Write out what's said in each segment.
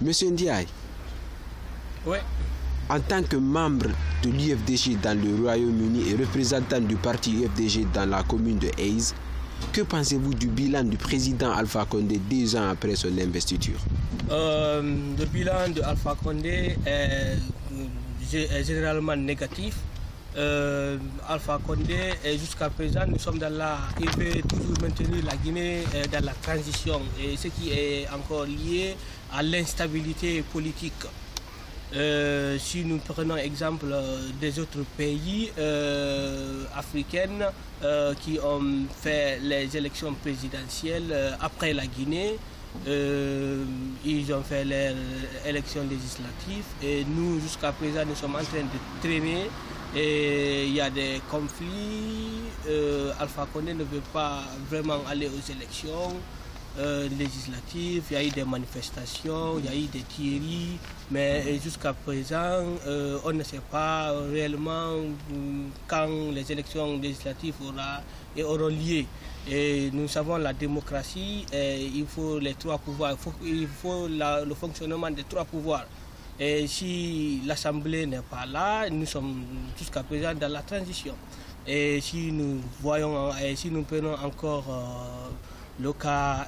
Monsieur Ndiaye. Oui. En tant que membre de l'UFDG dans le Royaume-Uni et représentant du parti UFDG dans la commune de Hayes, que pensez-vous du bilan du président Alpha Condé 2 ans après son investiture? Le bilan de Alpha Condé est généralement négatif. Alpha Condé, jusqu'à présent, nous sommes dans il veut toujours maintenir la Guinée dans la transition, et ce qui est encore lié à l'instabilité politique. Si nous prenons exemple des autres pays africains qui ont fait les élections présidentielles après la Guinée, ils ont fait les élections législatives, et nous jusqu'à présent nous sommes en train de traîner, et il y a des conflits. Alpha Condé ne veut pas vraiment aller aux élections législatives. Il y a eu des manifestations, il y a eu des tueries, mais jusqu'à présent on ne sait pas réellement quand les élections législatives auront lieu. Et nous savons la démocratie, il faut les 3 pouvoirs, il faut le fonctionnement des 3 pouvoirs. Et si l'Assemblée n'est pas là, nous sommes jusqu'à présent dans la transition. Et si nous voyons, si nous prenons encore le cas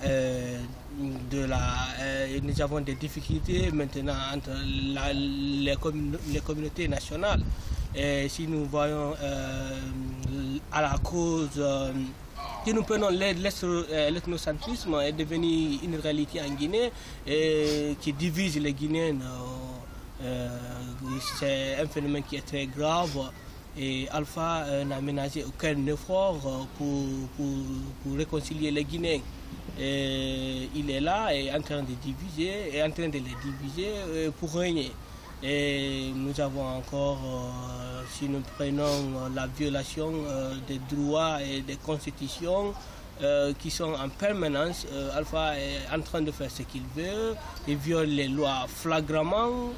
nous avons des difficultés maintenant entre les communautés nationales. Et si nous voyons à la cause, si nous prenons l'ethnocentrisme est devenu une réalité en Guinée qui divise les Guinéens. C'est un phénomène qui est très grave, et Alpha n'a ménagé aucun effort pour réconcilier les Guinéens. Et il est là et en train de les diviser pour régner. Et nous avons encore, si nous prenons la violation des droits et des constitutions qui sont en permanence, Alpha est en train de faire ce qu'il veut. Il viole les lois flagramment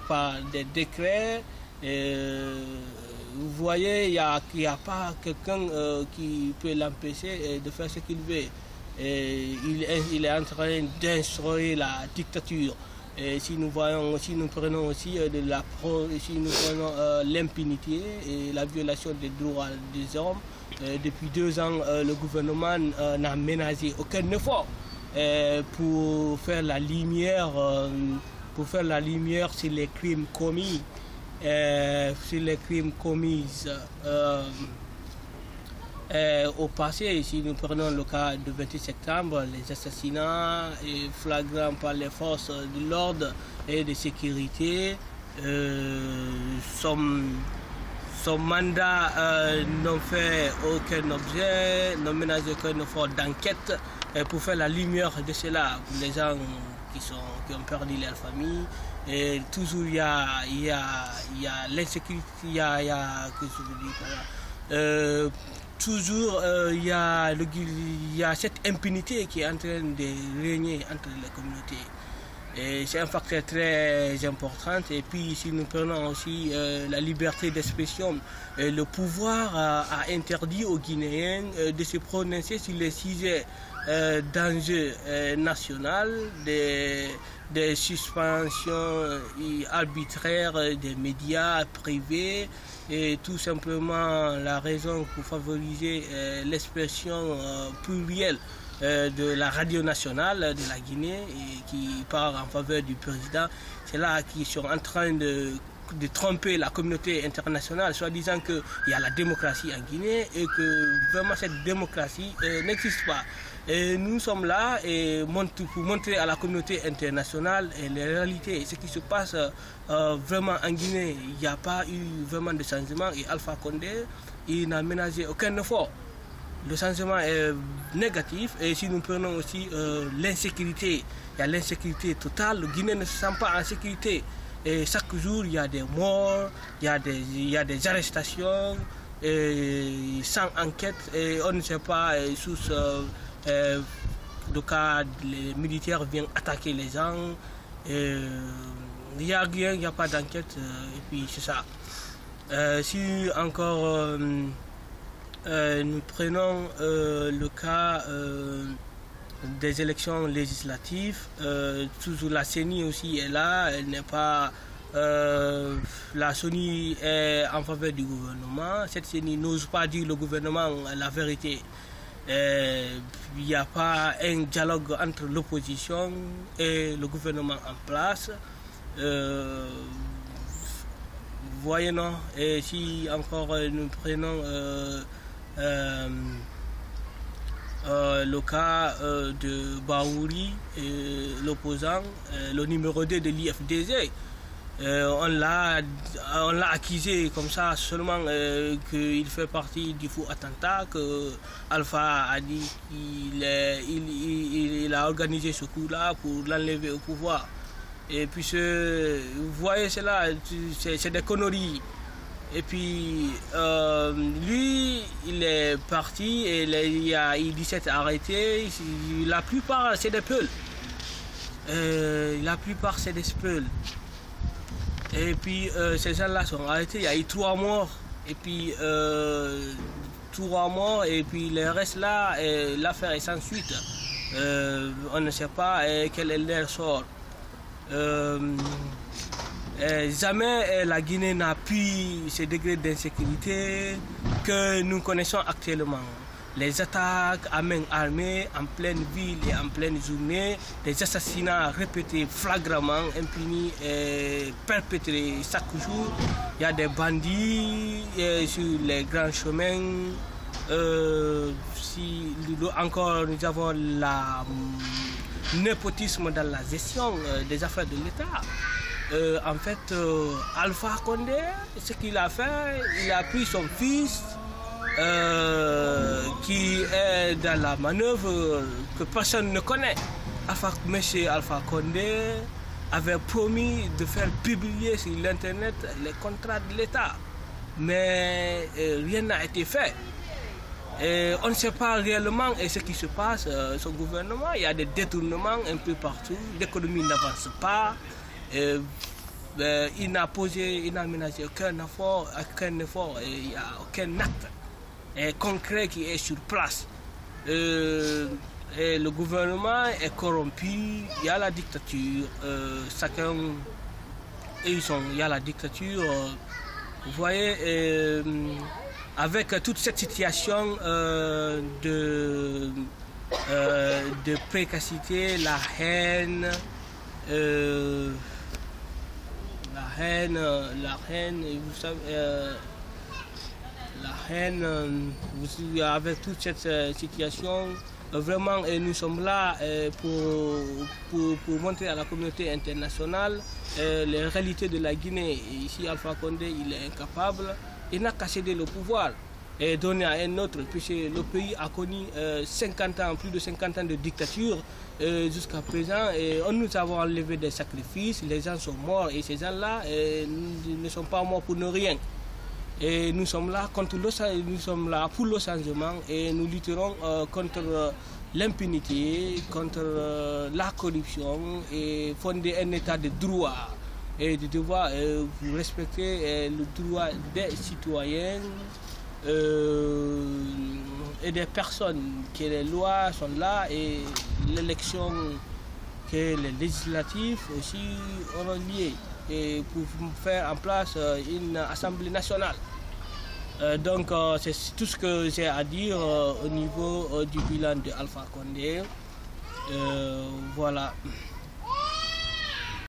par des décrets. Vous voyez, il n'y a pas quelqu'un qui peut l'empêcher de faire ce qu'il veut. Il est en train d'instaurer la dictature. Et si nous prenons aussi l'impunité et la violation des droits des hommes, depuis 2 ans, le gouvernement n'a ménagé aucun effort pour faire la lumière, sur les crimes commis, au passé. Si nous prenons le cas du 28 septembre, les assassinats flagrants par les forces de l'ordre et de sécurité, son mandat n'a fait aucun objet, n'a ménagé aucun effort d'enquête pour faire la lumière de cela pour les gens qui ont perdu leur famille. Et toujours il y a l'insécurité, toujours il y a cette impunité qui est en train de régner entre les communautés. C'est un facteur très important. Et puis si nous prenons aussi la liberté d'expression, le pouvoir a interdit aux Guinéens de se prononcer sur les sujets d'enjeux nationaux, des suspensions arbitraires des médias privés, et tout simplement la raison pour favoriser l'expression plurielle de la radio nationale de la Guinée, et qui part en faveur du président. C'est là qu'ils sont en train de tromper la communauté internationale, soit disant qu'il y a la démocratie en Guinée et que vraiment cette démocratie n'existe pas. Et nous sommes là pour montrer à la communauté internationale les réalités, ce qui se passe vraiment en Guinée. Il n'y a pas eu vraiment de changement, et Alpha Condé, il n'a ménagé aucun effort. Le changement est négatif. Et si nous prenons aussi l'insécurité, il y a l'insécurité totale. Le Guinée ne se sent pas en sécurité. Et chaque jour, il y a des morts, il y a des arrestations, sans enquête. Et on ne sait pas, sous le cas, les militaires viennent attaquer les gens. Il n'y a rien, il n'y a pas d'enquête. Et puis c'est ça. Si encore nous prenons le cas des élections législatives. Toujours la CENI aussi est là, elle n'est pas... la CENI est en faveur du gouvernement. Cette CENI n'ose pas dire le gouvernement la vérité. Il n'y a pas un dialogue entre l'opposition et le gouvernement en place. Voyez, non? Et si encore nous prenons le cas de Bahouri, l'opposant, le numéro 2 de l'IFDG, on l'a accusé comme ça seulement qu'il fait partie du faux attentat, que Alpha a dit qu'il a organisé ce coup-là pour l'enlever au pouvoir. Et puis vous voyez cela, c'est des conneries. Et puis lui, il est parti et il dit s'être arrêté. La plupart c'est des peuls. La plupart c'est des peuls. Et puis ces gens-là sont arrêtés, il y a eu 3 morts. Et puis 3 morts et puis le reste là, l'affaire est sans suite. On ne sait pas quel est leur sort. Jamais la Guinée n'a pu ce degré d'insécurité que nous connaissons actuellement. Les attaques à main armée en pleine ville et en pleine journée, des assassinats répétés flagramment, impunis et perpétrés chaque jour. Il y a des bandits sur les grands chemins. Encore, nous avons le népotisme dans la gestion des affaires de l'État. En fait, Alpha Condé, ce qu'il a fait, il a pris son fils qui est dans la manœuvre que personne ne connaît. Monsieur Alpha Condé avait promis de faire publier sur l'internet les contrats de l'État, mais rien n'a été fait. Et on ne sait pas réellement ce qui se passe, son gouvernement. Il y a des détournements un peu partout, l'économie n'avance pas. Il n'a ménagé aucun effort, il n'y a aucun acte concret qui est sur place. Et le gouvernement est corrompu, il y a la dictature, il y a la dictature. Vous voyez, avec toute cette situation de précarité, la haine, vous savez, avec toute cette situation, vraiment, nous sommes là pour montrer à la communauté internationale les réalités de la Guinée. Ici, Alpha Condé, il est incapable, il n'a qu'à céder le pouvoir et donner à un autre, puisque le pays a connu 50 ans, plus de 50 ans de dictature jusqu'à présent, et nous avons enlevé des sacrifices, les gens sont morts, et ces gens-là ne sont pas morts pour ne rien. Et nous sommes là pour le changement, et nous lutterons contre l'impunité, contre la corruption, et fonder un état de droit et de devoir respecter le droit des citoyens et des personnes, que les lois sont là et l'élection, que les législatives aussi auront lieu, et pour faire en place une assemblée nationale. Donc c'est tout ce que j'ai à dire au niveau du bilan de Alpha Condé. Voilà.